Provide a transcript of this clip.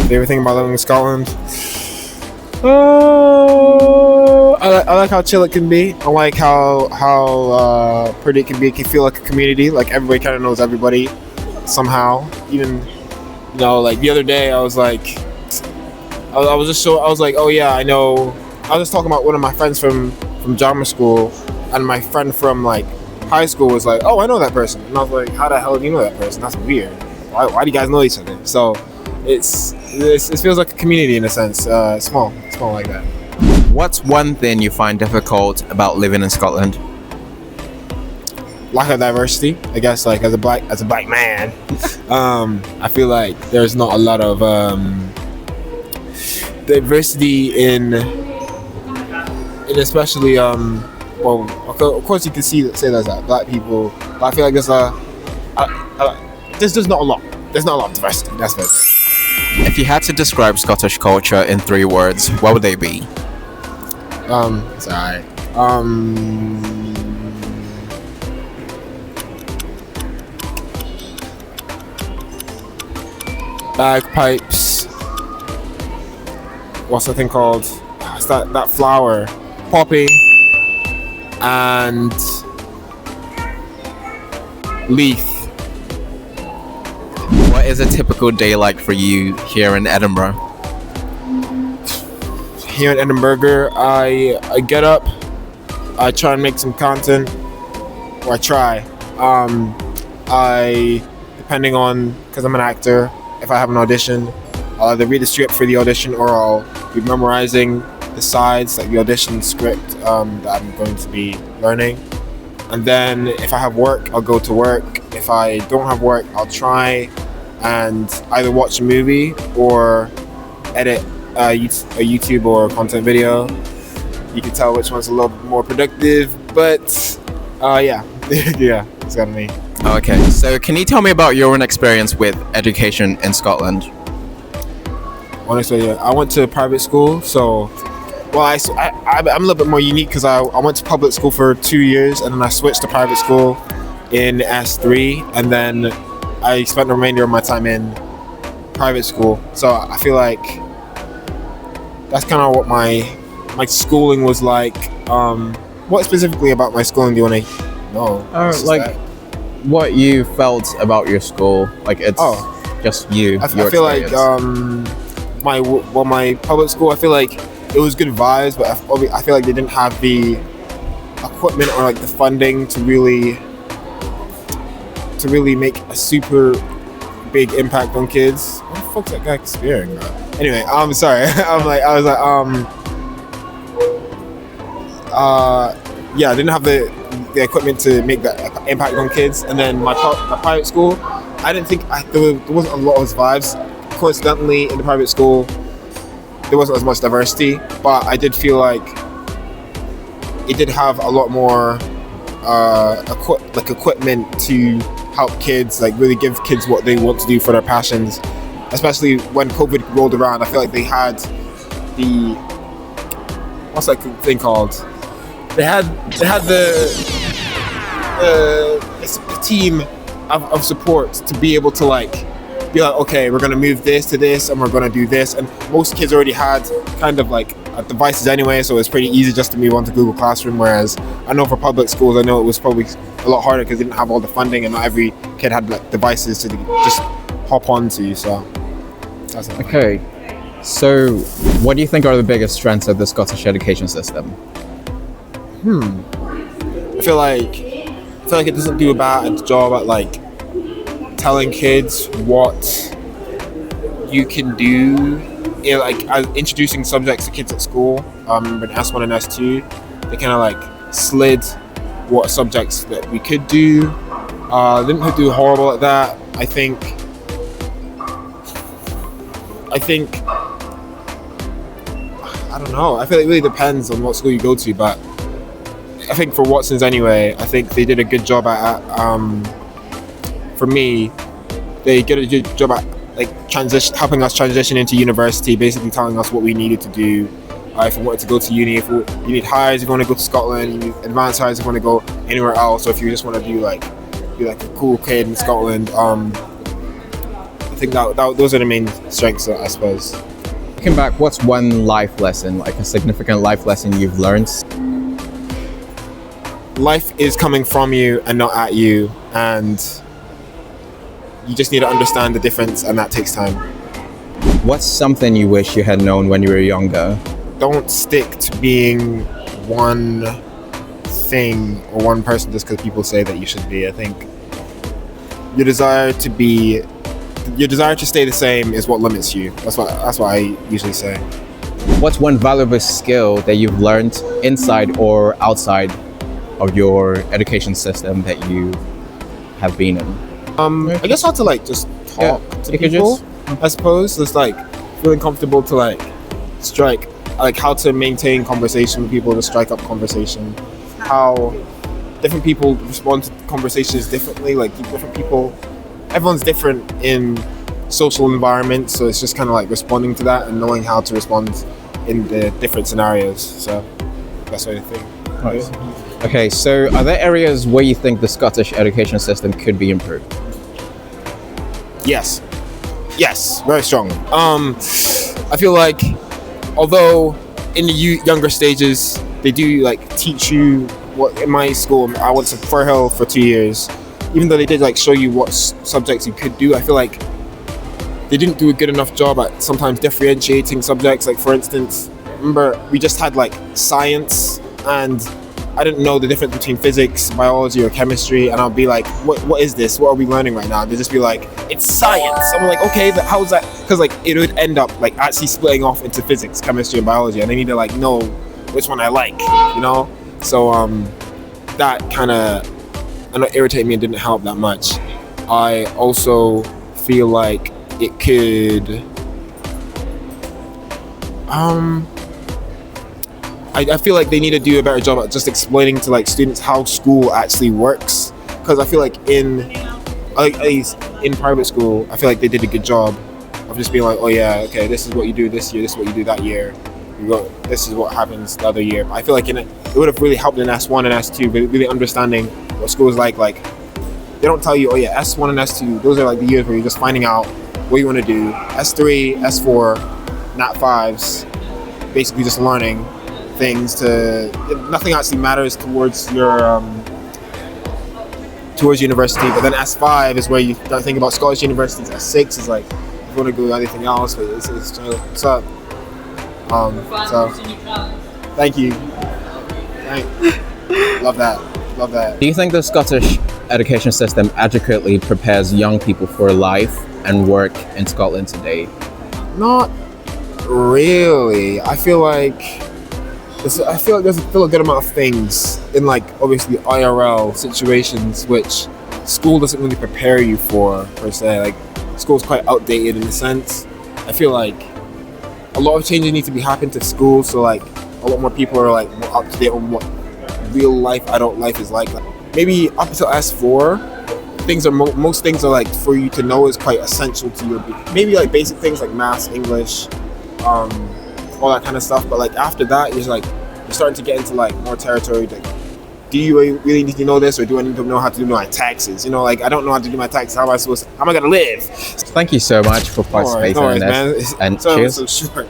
Favorite thing about living in Scotland? I like how chill it can be. I like how pretty it can be. It can feel like a community. Like everybody kind of knows everybody somehow. Even like the other day, I was like, I was like, oh yeah, I know. I was just talking about one of my friends from drama school, and my friend from like high school was like, oh, I know that person, and I was like, how the hell do you know that person? That's weird. Why do you guys know each other? So it feels like a community in a sense. Small like that. What's one thing you find difficult about living in Scotland? Lack of diversity, I guess. Like as a black man, I feel like there's not a lot of diversity in especially well, of course you can say there's black people, but I feel like there's not a lot. There's not a lot of diversity. That's what it is. If you had to describe Scottish culture in 3 words, what would they be? It's alright. Bagpipes. What's the thing called? It's that flower. Poppy. And Leith. What is a typical day like for you here in Edinburgh? Here in Edinburgh, I get up, I try and make some content, or I try. Depending on, because I'm an actor, if I have an audition, I'll either read the script for the audition or I'll be memorizing the sides, like the audition script that I'm going to be learning. And then if I have work, I'll go to work. If I don't have work, I'll try and either watch a movie or edit a YouTube or a content video. You can tell which one's a little more productive, but yeah, it's got me. Okay, so can you tell me about your own experience with education in Scotland? Honestly, I went to private school, so I'm a little bit more unique because I went to public school for 2 years and then I switched to private school in S3, and then I spent the remainder of my time in private school. So I feel like that's kind of what my schooling was like. What specifically about my schooling do you want to know? What you felt about your school, like it's just you. I feel like my public school, I feel like it was good vibes, but I feel like they didn't have the equipment or like the funding to really make a super big impact on kids. What the fuck's that guy spearing about? Anyway, I'm sorry. I didn't have the equipment to make that impact on kids. And then my private school, I didn't think there wasn't a lot of vibes. Coincidentally, in the private school, there wasn't as much diversity, but I did feel like it did have a lot more equipment to help kids, like really give kids what they want to do for their passions. Especially when COVID rolled around, I feel like they had the what's that thing called? They had the team of support to be able to be like, okay, we're gonna move this to this, and we're gonna do this. And most kids already had kind of devices anyway, so it's pretty easy just to move on to Google Classroom. Whereas I know for public schools, I know it was probably a lot harder because they didn't have all the funding, and not every kid had devices to just hop onto. So that's okay. So, what do you think are the biggest strengths of the Scottish education system? I feel like it doesn't do a bad job at telling kids what you can do. Introducing subjects to kids at school. In S1 and S2, they kind of slid what subjects that we could do. They didn't do horrible at that. I think I don't know. I feel like it really depends on what school you go to, but I think for Watson's anyway, I think they did a good job at for me, they did a good job at helping us transition into university, basically telling us what we needed to do. If we wanted to go to uni, if you need highs, if you want to go to Scotland, you need advanced highs, if you want to go anywhere else, or if you just want to be a cool kid in Scotland, think that those are the main strengths, I suppose. Looking back, what's one life lesson, like a significant life lesson you've learned? Life is coming from you and not at you, and you just need to understand the difference, and that takes time. What's something you wish you had known when you were younger? Don't stick to being one thing or one person just because people say that you should be. I think your desire to stay the same is what limits you. That's what I usually say. What's one valuable skill that you've learned inside or outside of your education system that you have been in? I guess how to like just talk to people. I suppose just like feeling comfortable to like strike, like how to maintain conversation with people, to strike up conversation. How different people respond to conversations differently. Like different people, everyone's different in social environments, so it's just kind of like responding to that and knowing how to respond in the different scenarios. So that's what I think. Nice. Okay, so are there areas where you think the Scottish education system could be improved? Yes, very strongly. I feel like although in the younger stages they do like teach you what, in my school I went to Firhill for 2 years, even though they did like show you what subjects you could do, I feel like they didn't do a good enough job at sometimes differentiating subjects. Like for instance, remember we just had like science, and I didn't know the difference between physics, biology, or chemistry, and I'll be like, what is this? What are we learning right now? They'd just be like, it's science. I'm like, okay, how's that? Because like it would end up like actually splitting off into physics, chemistry, and biology, and I need to like know which one I like, you know? So that kind of irritated me and didn't help that much. I also feel like it could I feel like they need to do a better job at just explaining to like students how school actually works, because I feel like at least in private school I feel like they did a good job of just being like, oh yeah, okay, this is what you do this year, this is what you do that year, this is what happens the other year. But I feel like it would have really helped in S1 and S2, but really understanding what school is like they don't tell you, oh yeah, S1 and S2, those are like the years where you're just finding out what you want to do. S3, S4, Nat 5s, basically just learning things nothing actually matters towards your towards university. But then S5 is where you start thinking about Scottish universities. S6 is like if you want to go anything else, but it's up. So thank you. Love that. Do you think the Scottish education system adequately prepares young people for life and work in Scotland today? Not really. I feel like there's still a good amount of things in like obviously IRL situations which school doesn't really prepare you for per se. Like school's quite outdated in a sense. I feel like a lot of changes need to be happening to school, so like a lot more people are like more up to date on what real life, adult life is like. Maybe up until S4, things are most things are like for you to know is quite essential to your maybe like basic things like maths, English, all that kind of stuff. But like after that, you're starting to get into like more territory. Like, do you really need to know this, or do I need to know how to do my taxes? You know, like I don't know how to do my taxes. How am I gonna live? Thank you so much for participating in this. Man. And so cheers. short.